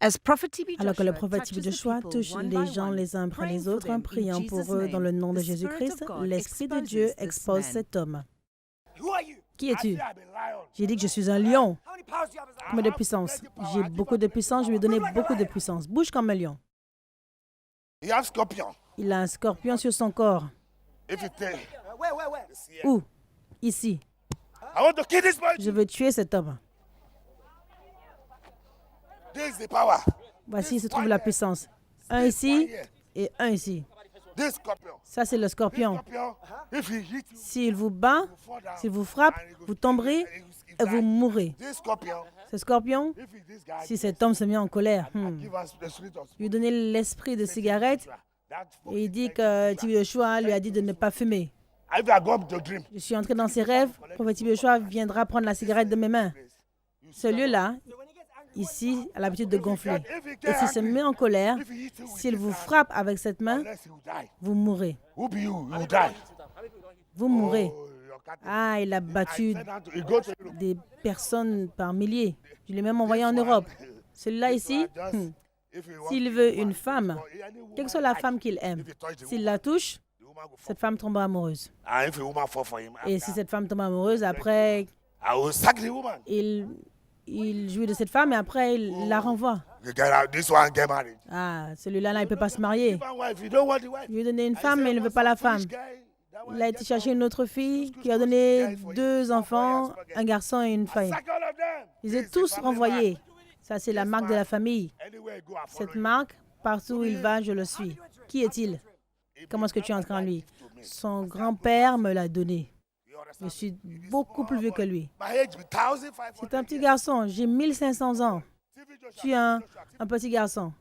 Alors que le prophète Tibi Joshua touche les gens les uns après les autres, priant pour eux dans le nom de Jésus-Christ, l'Esprit de Dieu expose cet homme. Qui es-tu? J'ai dit que je suis un lion. Combien de puissance? J'ai beaucoup de puissance, je lui ai donné beaucoup de puissance. Bouge comme un lion. Il a un scorpion sur son corps. Où? Ici. Je veux tuer cet homme. Voici se trouve la puissance. Un ici et un ici. Ça, c'est le scorpion. S'il vous bat, s'il vous frappe, vous tomberez et vous mourrez. Ce scorpion, si cet homme se met en colère, lui donner l'esprit de cigarette et il dit que Tibi Joshua lui a dit de ne pas fumer. Je suis entré dans ses rêves, le prophète Tibi Joshua viendra prendre la cigarette de mes mains. Ce lieu-là, ici, a l'habitude de gonfler. Et s'il se met en colère, s'il vous frappe avec cette main, vous mourrez. Vous mourrez. Ah, il a battu des personnes par milliers. Je l'ai même envoyé en Europe. Celui-là ici, s'il veut une femme, quelle que soit la femme qu'il aime, s'il la touche, cette femme tombe amoureuse. Et si cette femme tombe amoureuse, après, il jouit de cette femme et après, il la renvoie. Ah, celui-là, il ne peut pas se marier. Il lui a donné une femme, mais il ne veut pas la femme. Il a été chercher une autre fille qui a donné 2 enfants, un garçon et une fille. Ils étaient tous renvoyés. Ça, c'est la marque de la famille. Cette marque, partout où il va, je le suis. Qui est-il? Comment est-ce que tu entres en lui? Son grand-père me l'a donné. Je suis beaucoup plus vieux que lui. C'est un petit garçon. J'ai 1500 ans. Je suis un petit garçon.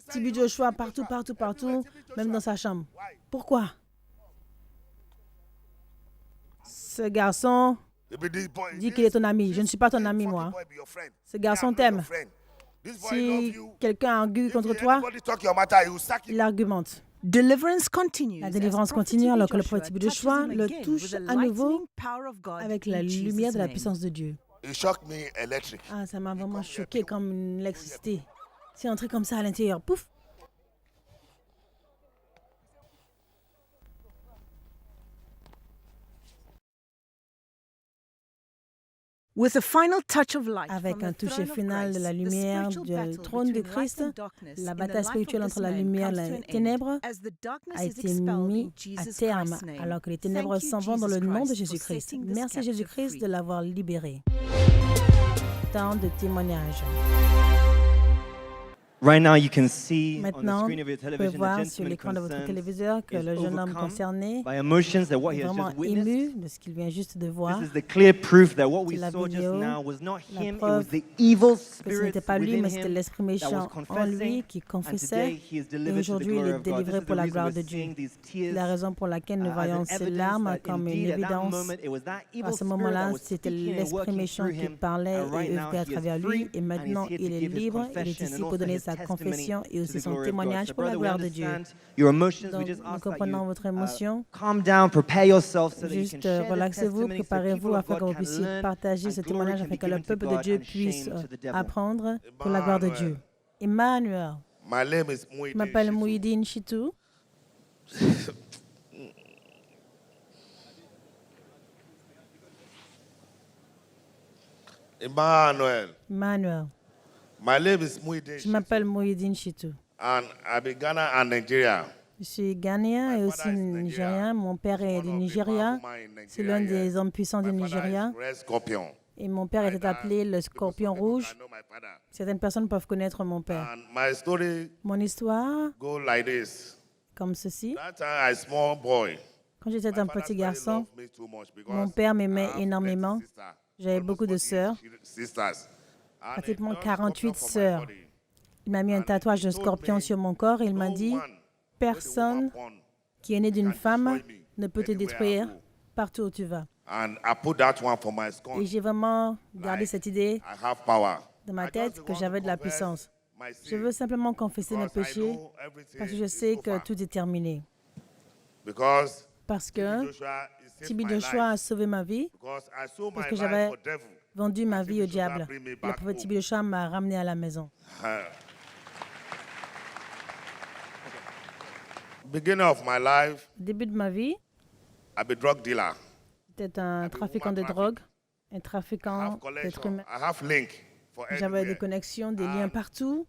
Tibi Joshua partout, partout, partout, même dans sa chambre. Pourquoi? Ce garçon dit qu'il est ton ami. Je ne suis pas ton ami, moi. Ce garçon t'aime. Si quelqu'un argumente contre toi, il argumente. La délivrance continue alors que le prophète Tibi Joshua le touche à nouveau avec la lumière de la puissance de Dieu. Ah, ça m'a vraiment choqué comme une électricité. C'est entré comme ça à l'intérieur. Pouf! Avec un toucher final de la lumière du trône de Christ, la bataille spirituelle entre la lumière et les ténèbres a été mise à terme alors que les ténèbres s'en vont dans le nom de Jésus-Christ. Merci Jésus-Christ de l'avoir libéré. Tant de témoignages. Maintenant, vous pouvez voir sur l'écran de votre téléviseur que le jeune homme concerné est vraiment ému de ce qu'il vient juste de voir. C'est la vidéo, la preuve que ce n'était pas lui, mais c'était l'esprit méchant en lui qui confessait. Et aujourd'hui, il est délivré pour la gloire de Dieu. La raison pour laquelle nous voyons ces larmes comme une évidence, à ce moment-là, c'était l'esprit méchant qui parlait et œuvrait à travers lui. Et maintenant, il est libre, il est ici pour donner sa confession et aussi son témoignage pour la gloire de Dieu. Donc, nous comprenons votre émotion. Juste relaxez-vous, préparez-vous afin que vous puissiez partager ce témoignage afin que le peuple de Dieu puisse apprendre pour la gloire de Dieu. Emmanuel. Je m'appelle Mouhidine Chitou. Emmanuel. Je m'appelle Mouhidine Chitou. And I be Ghana and Nigeria. Je suis ghanéen et aussi nigérien. Mon père est du Nigeria. C'est l'un des hommes puissants du Nigeria. Et mon père était appelé le scorpion rouge. Certaines personnes peuvent connaître mon père. Mon histoire, comme ceci. Quand j'étais un petit garçon, mon père m'aimait énormément. J'avais beaucoup de sœurs, pratiquement 48 sœurs. Il m'a mis un tatouage de scorpion sur mon corps et il m'a dit « Personne qui est né d'une femme ne peut te détruire partout où tu vas. » Et j'ai vraiment gardé cette idée dans ma tête que j'avais de la puissance. Je veux simplement confesser mes péchés parce que je sais que tout est terminé. Parce que Tibi Joshua a sauvé ma vie, parce que j'avais vendu ma vie au diable. Le prophète Tibi Joshua m'a ramené à la maison. beginning of my life, Au début de ma vie, I'm a drug dealer. j'étais un trafiquant de drogue, un I trafiquant have d'êtres connection. humains. I have link for J'avais des everywhere. connexions, des liens partout,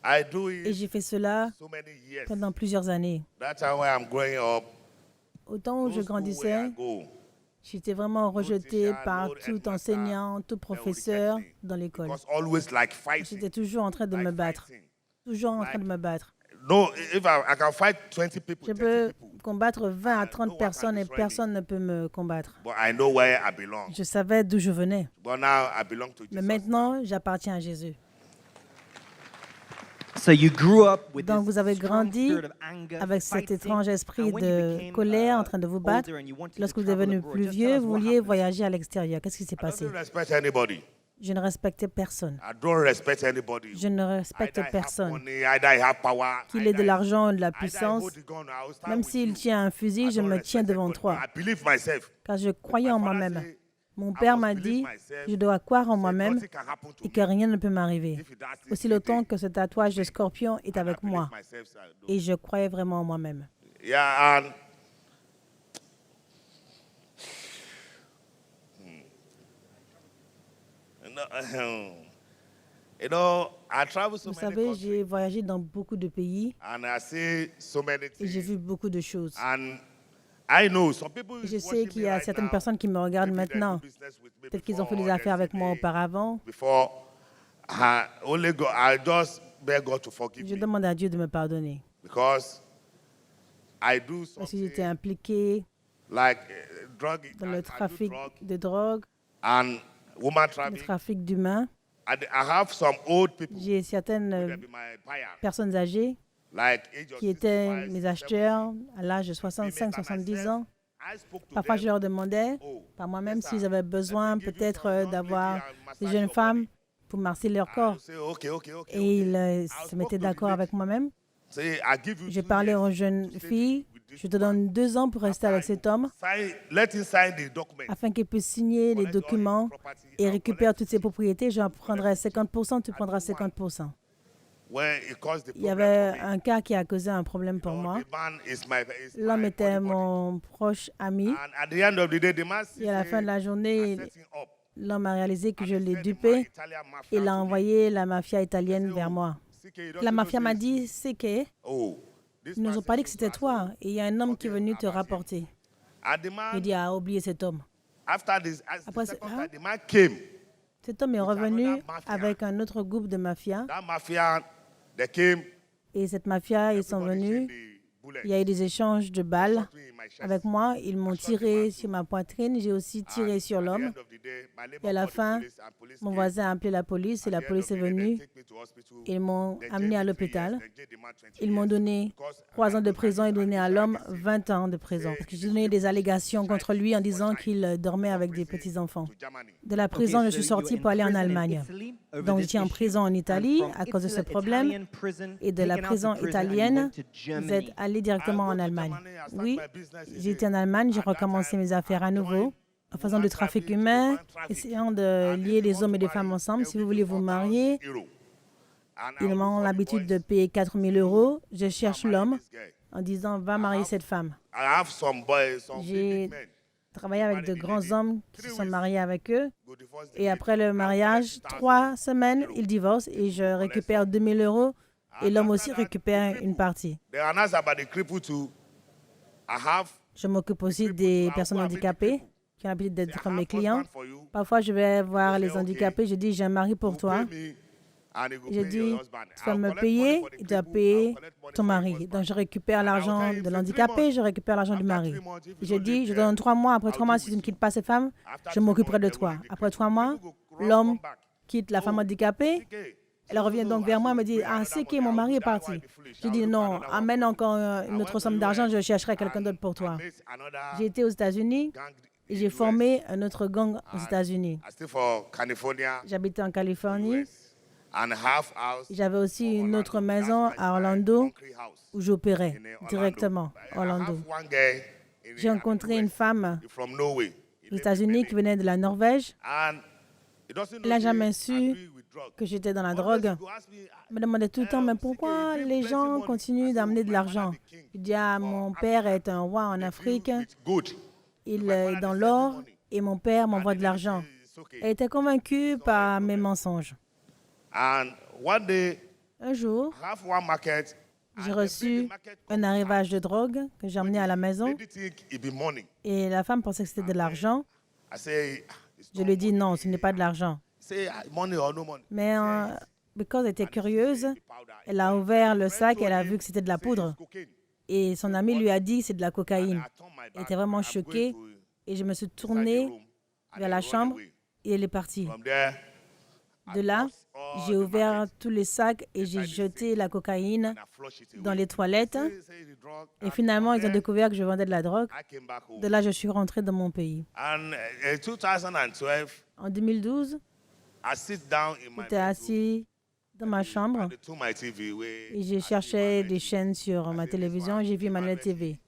I do et it j'ai fait cela so many years. pendant plusieurs années. That time when I'm growing up, Au temps où je no school where I grandissais, go, j'étais vraiment rejetée teacher, par no tout headmaster, enseignant, tout professeur dans l'école. because always like fighting. J'étais toujours en train de me battre. Toujours en train de me battre. No, if I can fight 20 people, Je 30 peux people, combattre 20 à 30 one personnes can et destroy personne ne peut me combattre. but I know where I belong. Je savais d'où je venais. But now I belong to Mais Jesus. maintenant, j'appartiens à Jésus. Donc vous avez grandi avec cet étrange esprit de colère en train de vous battre. Lorsque vous êtes devenu plus vieux, vous vouliez voyager à l'extérieur. Qu'est-ce qui s'est I passé? don't respect anybody. Je ne respectais personne. I don't respect anybody. Je ne respecte Either I have personne. money, either I have power, Qu'il ait de either l'argent ou de la either I puissance, hold the gun, I will stand même with s'il you. tient un fusil, I je don't me respect tiens devant anybody, toi. but I believe myself. Car je croyais en My father moi-même. say, Mon I père must m'a believe dit, myself, je dois croire en say moi-même nothing can happen to et que me. rien ne peut m'arriver. If that's Aussi the longtemps thing, que ce tatouage de scorpion est I avec believe moi. myself, so I do. Et je croyais vraiment en moi-même. Yeah, and you know, I travel so Vous many savez, countries, j'ai voyagé dans beaucoup de pays and I see so many et j'ai things. vu beaucoup de choses. And I know some people Je is sais watching qu'il me y a right certaines now. personnes qui me regardent Maybe they do maintenant. business with me Peut-être qu'ils ont fait before, des affaires they avec moi say they- auparavant. Before, I only go. I just beg God to forgive Je me demande à Dieu de me pardonner. because I do Parce que j'étais something impliqué like drug dans I le do trafic drug de drogue, and woman le trafficking. trafic d'humains. I have some old people. J'ai certaines They be my buyers, personnes âgées like age of qui étaient 65, mes 70. acheteurs à l'âge de Me, 65-70 myself, ans. I spoke to Parfois, them. je leur demandais Oh, par moi-même yes, sir. s'ils avaient besoin Let me give you peut-être some young d'avoir lady and des massage jeunes your femmes body. pour masser leur I corps. will say, okay, okay, okay, Et okay. ils se spoke mettaient to the d'accord lady. avec moi-même. Say, I give you Je 2 parlais years aux to jeunes stay filles, with this je te woman. donne 2 ans pour rester avec cet homme Let him sign the document. afin qu'il puisse signer les documents et récupère toutes ses propriétés. J'en prendrai 50%, tu prendras 50%. When it caused the Il y problem avait for me. un cas qui a causé un problème pour moi. The man is is L'homme my était body. mon proche ami. And at the end of the day, the man Et à la fin de la journée, setting up. l'homme a réalisé que je l'ai Send the dupé. Italian mafia Il a to me. envoyé la mafia italienne vers moi. CK, you don't La know mafia m'a this? dit, c'est que Oh, this ils nous man ont pas dit que said c'était so. toi. Et il y a un homme qui est venu te about him. rapporter. And the Il man, dit, ah, oubliez cet homme. after this, Après, the second hein? time, the man came. Cet homme est revenu another mafia. avec un autre groupe de mafia. That mafia, they came. Et cette mafia, ils sont Everybody venus. changed the bullet. Il y a eu des échanges de balles Shot me in my chest. avec moi. Ils m'ont tiré sur ma poitrine. J'ai aussi tiré sur At the l'homme. end of the day, my neighbor Et à la called the fin, police and police mon came. voisin a appelé la police et la At the end police of est the day, they venue. take me to hospital. Ils m'ont They amené à jailed me 3 l'hôpital. years, they jailed the man 20 Ils m'ont years. donné Because 3 ans de I prison et donné à I l'homme received 20 ans de prison. Parce que j'ai donné des allégations contre lui en disant qu'il dormait avec des petits-enfants. to Germany. De la prison, je suis sortie pour aller en Allemagne. Donc, j'étais en prison en Italie à cause de ce problème. Et de la prison italienne, vous êtes allé directement en Allemagne. Oui, j'ai été en Allemagne, j'ai recommencé mes affaires à nouveau en faisant du trafic humain, essayant de lier les hommes et les femmes ensemble. Si vous voulez vous marier, ils ont l'habitude de payer 4 000 €. Je cherche l'homme en disant, va marier cette femme. I have some boys, some J'ai big men. travaillé avec de grands hommes qui se sont mariés avec eux. Go divorce the Et lady. après le mariage, 3 semaines, ils divorcent et je récupère 2 000 € et l'homme aussi récupère une partie. They are announced about the cripple too. I have Je m'occupe aussi des personnes handicapées qui ont l'habitude d'être mes clients. husband for you. Parfois, je vais voir les handicapés. Je dis, j'ai un mari pour toi. Pay me, and he go Je pay dis, your husband. tu vas I'll me collect payer, money for the il doit cripple, payer I'll collect money ton for your mari. husband. Donc, je récupère l'argent de l'handicapé, je récupère l'argent du mari. Je dis, je donne 3 mois. Après 3 mois, si tu ne quittes pas cette femme, je m'occuperai de toi. Après 3 mois, l'homme quitte la femme handicapée. Elle revient donc vers moi et me dit, ah, c'est qui, mon mari est parti. Je dis, non, amène encore une autre somme d'argent, je chercherai quelqu'un d'autre pour toi. J'ai été aux États-Unis et j'ai formé un autre gang aux États-Unis. I stay for California, J'habitais en Californie. and half house. J'avais aussi une autre maison à Orlando Concrete house où j'opérais in Orlando. directement à I Orlando. have one girl in J'ai rencontré une femme from Norway. aux États-Unis qui venait de la Norvège. And it doesn't Elle n'a know jamais they su agree with que j'étais dans la drogue. Il me demandait tout le temps, mais pourquoi les gens continuent d'amener de l'argent? Je dis, mon père est un roi en Afrique, il est dans l'or et mon père m'envoie de l'argent. Elle était convaincue par mes mensonges. Un jour, j'ai reçu un arrivage de drogue que j'ai emmené à la maison et la femme pensait que c'était de l'argent. Je lui ai dit non, ce n'est pas de l'argent. Mais parce qu'elle était curieuse, elle a ouvert le sac et elle a vu que c'était de la poudre. Et son ami lui a dit c'est de la cocaïne. Elle était vraiment choquée et je me suis tournée vers la chambre et elle est partie. De là, j'ai ouvert tous les sacs et j'ai jeté la cocaïne dans les toilettes. Et finalement, ils ont découvert que je vendais de la drogue. De là, je suis rentrée dans mon pays. En 2012, j'étais assis dans ma chambre et j'ai cherché des chaînes sur ma télévision et j'ai vu Emmanuel TV.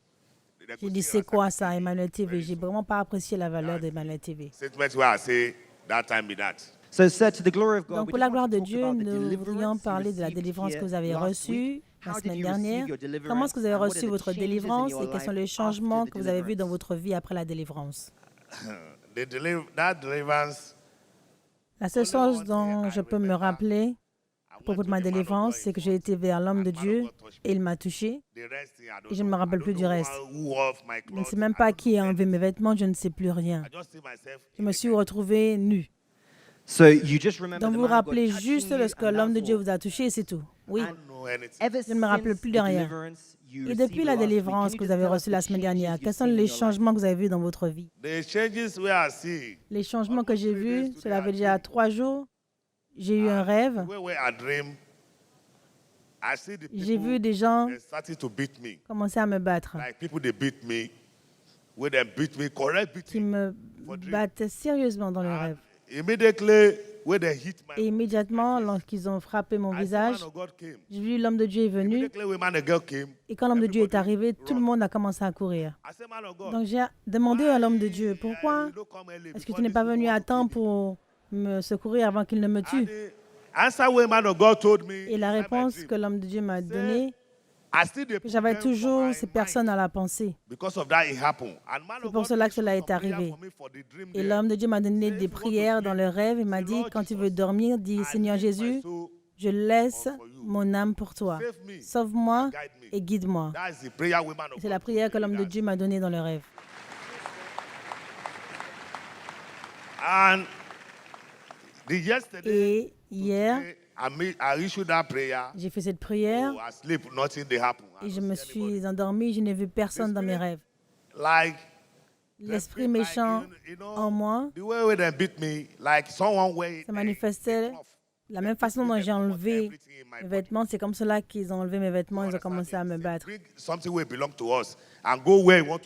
J'ai dit, c'est quoi ça, Emmanuel TV? J'ai vraiment pas apprécié la valeur d'Emmanuel TV. Donc, pour la gloire de Dieu, nous voudrions parler de la délivrance que vous avez reçue la semaine dernière. Comment est-ce que vous avez reçu votre délivrance et quels sont les changements que vous avez vus dans votre vie après la délivrance? La seule chose dont je peux me rappeler à propos de ma délivrance, c'est que j'ai été vers l'homme de Dieu et il m'a touché. Et je ne me rappelle plus du reste. Je ne sais même pas qui a enlevé mes vêtements, je ne sais plus rien. Je me suis retrouvée nue. Donc vous vous rappelez juste lorsque l'homme de Dieu vous a touché et c'est tout. Oui. Je ne me rappelle plus de rien. Et depuis la délivrance que vous avez reçue la semaine dernière, quels sont les changements que vous avez vus dans votre vie? Les changements que j'ai vus, cela fait déjà 3 jours. J'ai eu un rêve. J'ai vu des gens commencer à me battre. Qui me battent sérieusement dans le rêve. Et immédiatement, lorsqu'ils ont frappé mon visage, j'ai vu l'homme de Dieu est venu. Et quand l'homme de Dieu est arrivé, tout le monde a commencé à courir. Donc j'ai demandé à l'homme de Dieu, pourquoi est-ce que tu n'es pas venu à temps pour me secourir avant qu'il ne me tue? Et la réponse que l'homme de Dieu m'a donnée, que j'avais toujours ces personnes à la pensée. C'est pour cela que cela est arrivé. Et l'homme de Dieu m'a donné des prières dans le rêve et m'a dit, quand tu veux dormir, dis, Seigneur Jésus, je laisse mon âme pour toi. Sauve-moi et guide-moi. C'est la prière que l'homme de Dieu m'a donnée dans le rêve. Et hier, j'ai fait cette prière et je me suis endormi, je n'ai vu personne dans mes rêves. L'esprit méchant en moi se manifestait de la même façon dont j'ai enlevé mes vêtements. C'est comme cela qu'ils ont enlevé mes vêtements, ils ont commencé à me battre.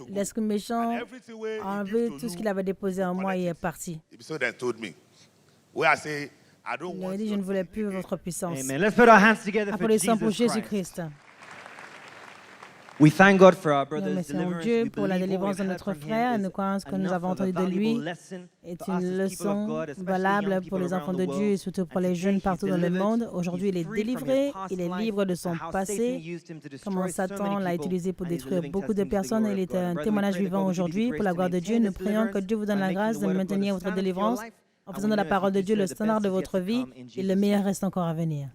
L'esprit méchant a enlevé tout ce qu'il avait déposé en moi et est parti. Il a dit, je ne voulais plus votre puissance. Applaudissons pour Jésus-Christ. Nous remercions Dieu pour la délivrance de notre frère et nous croyons que nous avons entendu de lui est une leçon valable pour les enfants de Dieu et surtout pour les jeunes partout dans le monde. Aujourd'hui, il est délivré, il est libre de son passé, comment Satan l'a utilisé pour détruire beaucoup de personnes. Il est un témoignage vivant aujourd'hui. Pour la gloire de Dieu, nous prions que Dieu vous donne la grâce de maintenir votre délivrance en faisant de la parole de Dieu le standard de votre vie et le meilleur reste encore à venir.